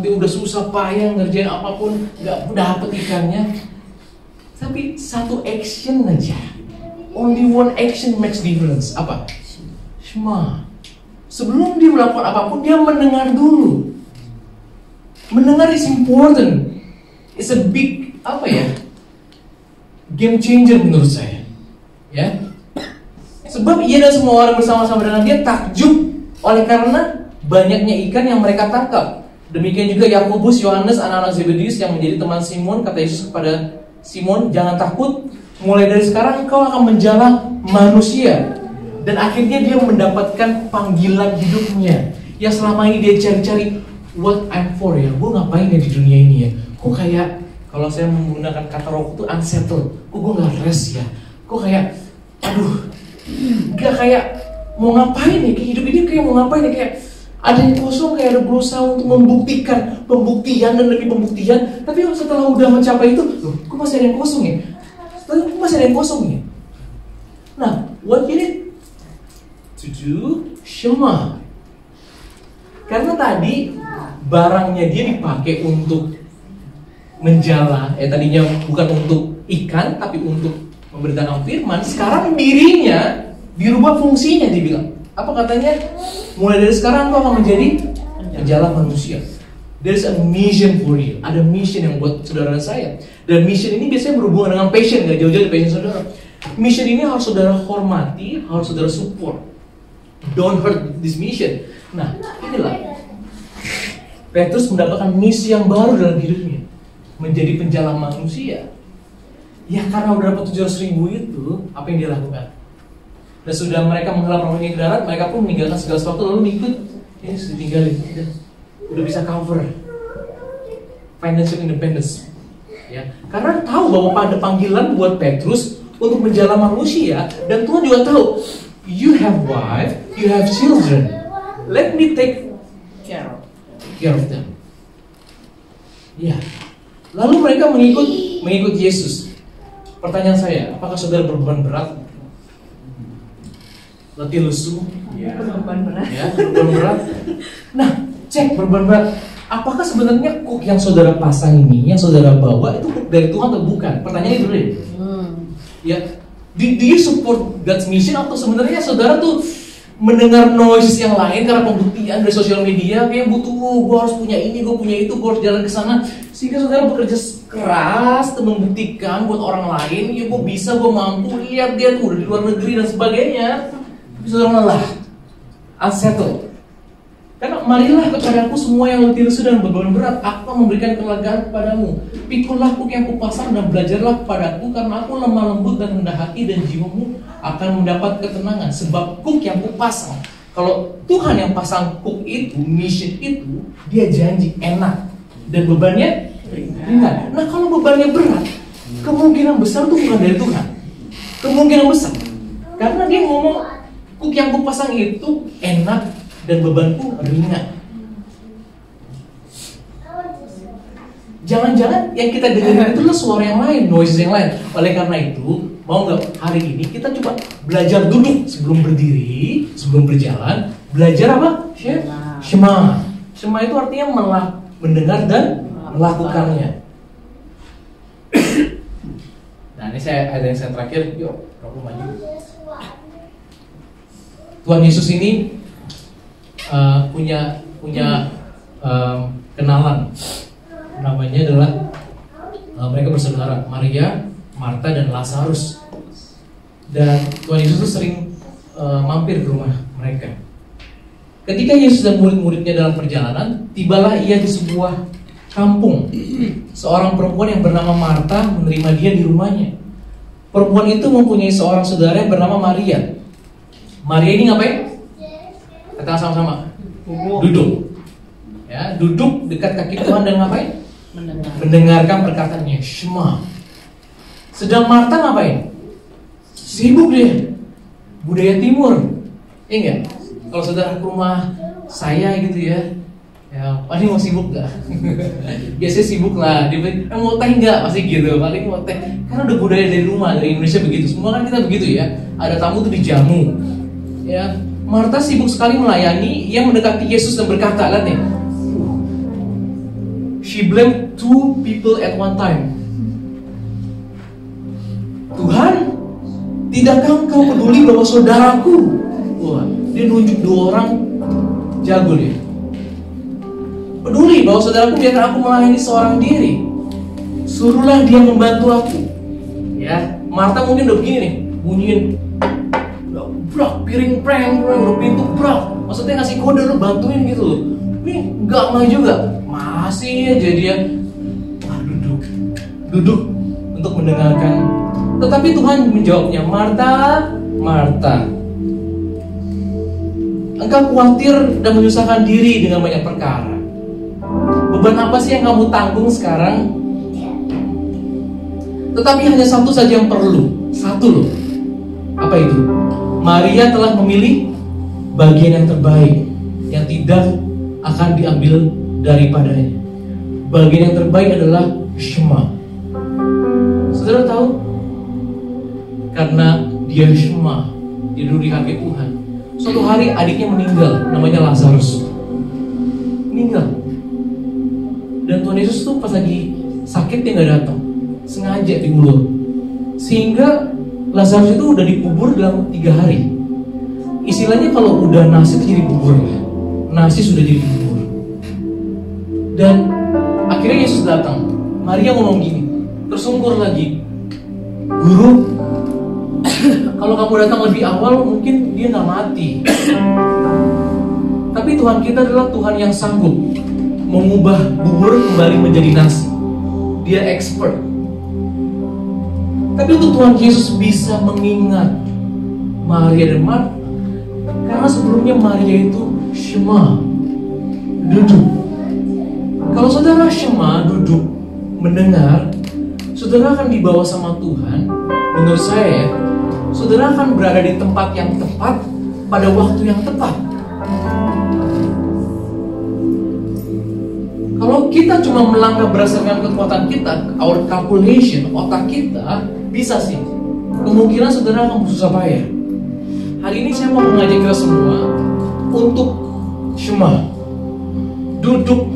dia udah susah payah ngerjain apapun, nggak dapet ikannya. Tapi satu action aja, only one action makes difference. Apa? Shema. Sebelum dia melakukan apapun, dia mendengar dulu. Mendengar is important. It's a big game changer menurut saya. Ya, sebab ia dan semua orang bersama-sama dengan dia takjub oleh karena banyaknya ikan yang mereka tangkap. Demikian juga Yakobus, Yohanes, anak-anak Zebedeus yang menjadi teman Simon. Kata Yesus kepada Simon, jangan takut, mulai dari sekarang kau akan menjala manusia. Dan akhirnya dia mendapatkan panggilan hidupnya yang selama ini dia cari-cari, what I'm for ya, gue ngapain ya di dunia ini ya. Kok kayak, kalau saya menggunakan kata roh itu unsettled, kok gue gak rest ya. Kok kayak, aduh, gak kayak mau ngapain ya, kayak hidup ini kayak mau ngapain ya, kayak ada yang kosong, kayak ada berusaha untuk membuktikan, pembuktian dan lebih pembuktian. Tapi setelah udah mencapai itu, loh, kok masih ada yang kosong ya? Kok masih ada yang kosong ya? Nah, what you need to do, Shema. Karena tadi barangnya dia dipakai untuk menjala, tadinya bukan untuk ikan, tapi untuk memberitakan firman. Sekarang dirinya dirubah fungsinya, dibilang apa katanya? Mulai dari sekarang kau akan menjadi penjala manusia. There is a mission for you. Ada mission yang buat saudara saya. Dan mission ini biasanya berhubungan dengan passion, gak jauh-jauh dari passion saudara. Mission ini harus saudara hormati, harus saudara support. Don't hurt this mission. Nah, inilah Petrus mendapatkan misi yang baru dalam hidupnya, menjadi penjala manusia. Ya karena udah dapat 700.000 itu, apa yang dia lakukan? Dan sudah mereka menghalau perahunya ke darat, mereka pun meninggalkan segala sesuatu lalu mengikut. Ini sudah ditinggalin, udah bisa cover financial independence. Ya, karena tahu bahwa ada panggilan buat Petrus untuk menjala manusia, dan Tuhan juga tahu, you have wife, you have children, let me take care of them. Ya, lalu mereka mengikut Yesus. Pertanyaan saya, apakah saudara berbeban berat? Letih lesu? Berbeban berat. Ya, berbeban berat. Nah, cek berbeban berat. apakah sebenarnya kuk yang saudara pasang ini, yang saudara bawa itu kuk dari Tuhan atau bukan? Pertanyaan itu deh. Ya, do you support God's mission atau sebenarnya saudara tuh mendengar noise yang lain karena pembuktian dari sosial media, kayak butuh, gue harus punya ini, gue punya itu, gue harus jalan ke sana, sehingga saudara bekerja keras untuk membuktikan buat orang lain, ya gue bisa, gue mampu, lihat dia tuh udah di luar negeri dan sebagainya. Tapi saudara lelah, unsettled. Karena marilah kepadaku semua yang letih lesu dan beban berat, aku akan memberikan kelegaan kepadamu. Pikulah kuk yang kupasang dan belajarlah kepadaku, karena aku lemah lembut dan rendah hati, dan jiwamu akan mendapat ketenangan. Sebab kuk yang kupasang, kalau Tuhan yang pasang kuk itu, mission itu, dia janji enak dan bebannya ringan. Nah kalau bebannya berat, kemungkinan besar itu bukan dari Tuhan. Kemungkinan besar, karena dia ngomong kuk yang kupasang itu enak dan bebanku ringan. Jangan-jangan yang kita dengar itu adalah suara yang lain, noise yang lain. Oleh karena itu, mau nggak hari ini kita coba belajar duduk sebelum berdiri, sebelum berjalan. Belajar apa? Shema. Shema itu artinya mendengar dan melakukannya. Nah ini ada yang saya terakhir. Yuk, aku maju. Tuhan Yesus ini punya kenalan, namanya adalah mereka bersaudara, Maria, Marta dan Lazarus. Dan Tuhan Yesus itu sering mampir ke rumah mereka. Ketika Yesus dan murid-muridnya dalam perjalanan, tibalah ia di sebuah kampung. Seorang perempuan yang bernama Marta menerima dia di rumahnya. Perempuan itu mempunyai seorang saudara yang bernama Maria. Maria ini ngapain? Katakan sama-sama. Duduk. Ya, duduk dekat kaki Tuhan dan ngapain? Mendengarkan perkataannya. Shema. Sedang Marta ngapain? Sibuk dia. Budaya timur. Iya enggak? Kalau saudara ke rumah saya gitu ya, paling mau sibuk gak? Biasanya sibuk lah. Dia mau teh enggak? Pasti gitu. Paling mau teh. Karena udah budaya dari rumah, dari Indonesia begitu. Semua kan kita begitu ya. Ada tamu tuh dijamu. Ya, Marta sibuk sekali melayani. Ia mendekati Yesus dan berkata, lihat nih, she blamed 2 people at one time. Tuhan, tidakkah engkau peduli bahwa saudaraku? Wah, dia nunjuk 2 orang jago dia. Peduli bahwa saudaraku biarkan aku melayani seorang diri. Suruhlah dia membantu aku. Ya, Marta mungkin udah begini nih, bunyiin brak, piring preng, udah pintu brak. Maksudnya ngasih kode, lu bantuin gitu loh. Ini gak mau juga, masih aja dia duduk untuk mendengarkan. Tetapi Tuhan menjawabnya, Marta, Marta, engkau khawatir dan menyusahkan diri dengan banyak perkara. Beban apa sih yang kamu tanggung sekarang? Tetapi hanya satu saja yang perlu. Satu loh. Apa itu? Maria telah memilih bagian yang terbaik, yang tidak akan diambil daripadanya. Bagian yang terbaik adalah Shema. Saudara tahu? Karena dia Shema, dia duduk di kaki Tuhan. Suatu hari adiknya meninggal, namanya Lazarus. Meninggal. Dan Tuhan Yesus tuh pas lagi sakit dia nggak datang, sengaja diulur. Sehingga Lazarus itu udah dikubur dalam 3 hari. Istilahnya kalau udah nasi itu jadi bubur ya. Nasi sudah jadi bubur. Dan akhirnya Yesus datang. Maria ngomong gini, tersungkur lagi, Guru, kalau kamu datang lebih awal mungkin dia gak mati. Tapi Tuhan kita adalah Tuhan yang sanggup mengubah bubur kembali menjadi nasi. Dia expert. Tapi untuk Tuhan Yesus bisa mengingat Maria dan Marta, karena sebelumnya Maria itu Shema, duduk. Kalau saudara Shema, duduk, mendengar, saudara akan dibawa sama Tuhan. Menurut saya, saudara akan berada di tempat yang tepat pada waktu yang tepat. Kalau kita cuma melangkah berdasarkan kekuatan kita, our calculation, otak kita, bisa sih. Kemungkinan saudara akan bersusah payah. Hari ini saya mau mengajak kita semua untuk Shema. Duduk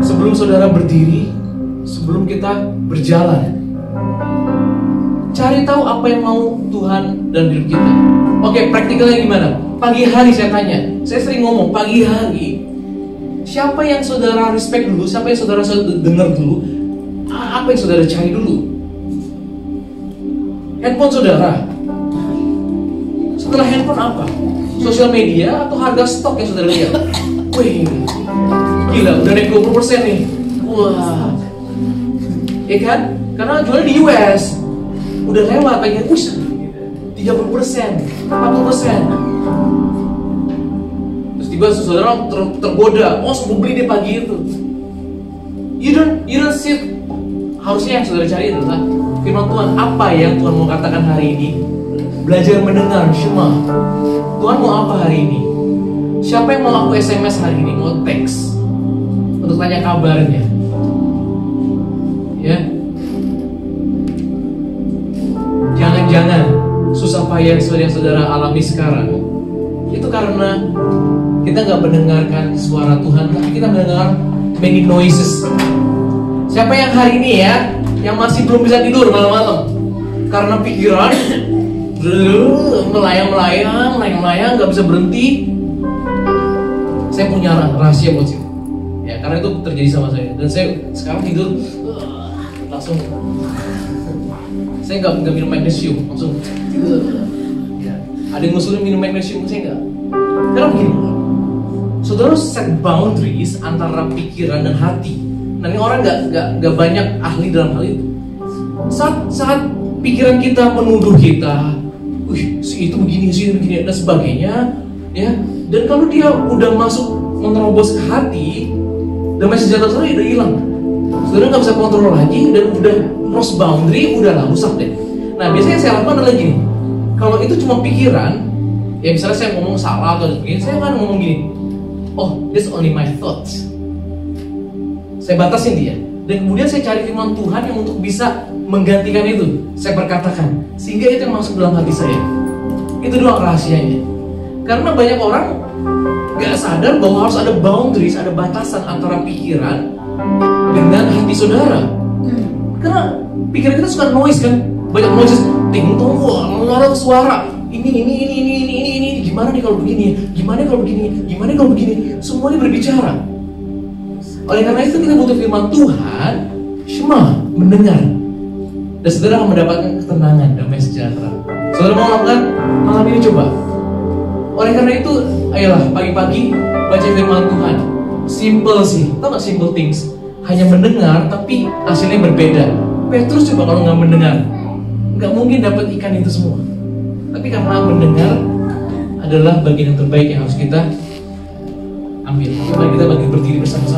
Sebelum saudara berdiri, sebelum kita berjalan, cari tahu apa yang mau Tuhan dan hidup kita. Oke, praktikalnya gimana? Pagi hari saya tanya, saya sering ngomong, pagi hari siapa yang saudara respect dulu, siapa yang saudara dengar dulu, apa yang saudara cari dulu. Handphone saudara. Setelah handphone apa? Sosial media atau harga stok yang saudara lihat? Wih, gila, udah naik 20% nih. Wah, ya kan? Karena jualnya di US. Udah lewat, pengen 30%, 40%. Terus tiba saudara tergoda, mau beli deh pagi itu. You don't see. Harusnya yang saudara cari adalah firman Tuhan. Apa yang Tuhan mau katakan hari ini? Belajar mendengar, Shema. Tuhan mau apa hari ini? Siapa yang mau aku SMS hari ini? Mau teks untuk tanya kabarnya? Ya. Jangan-jangan susah payah yang saudara alami sekarang itu karena kita nggak mendengarkan suara Tuhan, tapi kita mendengar many noises. Siapa yang hari ini ya, yang masih belum bisa tidur malam-malam karena pikiran melayang, nggak bisa berhenti? Saya punya rahasia buat sih, ya karena itu terjadi sama saya. Dan saya sekarang tidur langsung, saya nggak minum magnesium, langsung ya. Ada yang ngusulin minum magnesium, saya nggak. Karena begini, saudara set boundaries antara pikiran dan hati. Nah ini orang nggak banyak ahli dalam hal itu. Saat pikiran kita menuduh kita, si itu begini, dan sebagainya, ya. Dan kalau dia udah masuk menerobos ke hati, damai sejahtera saudara udah hilang. Saudara nggak bisa kontrol lagi dan udah cross boundary, udahlah rusak deh. Nah biasanya saya lakukan adalah gini. Kalau itu cuma pikiran, ya misalnya saya ngomong salah atau begini, saya akan ngomong gini. Oh, that's only my thoughts. Saya batasin dia. Dan kemudian saya cari firman Tuhan yang untuk bisa menggantikan itu. Saya perkatakan, sehingga itu yang masuk dalam hati saya. Itu doang rahasianya. Karena banyak orang gak sadar bahwa harus ada boundaries, ada batasan antara pikiran dengan hati saudara. Karena pikiran kita suka noise kan, banyak noises, ting tong, ada suara, ini, gimana nih kalau begini, gimana kalau begini, semuanya berbicara. Oleh karena itu kita butuh firman Tuhan, Shema, mendengar, dan saudara akan mendapatkan ketenangan, damai sejahtera. Saudara mau lakukan malam ini coba. Oleh karena itu, ayolah pagi-pagi baca firman Tuhan. Simple sih, tau gak simple things? Hanya mendengar, tapi hasilnya berbeda. Petrus coba kalau nggak mendengar, nggak mungkin dapat ikan itu semua. Tapi karena mendengar adalah bagian yang terbaik yang harus kita ambil. Mari kita berdiri bersama-sama.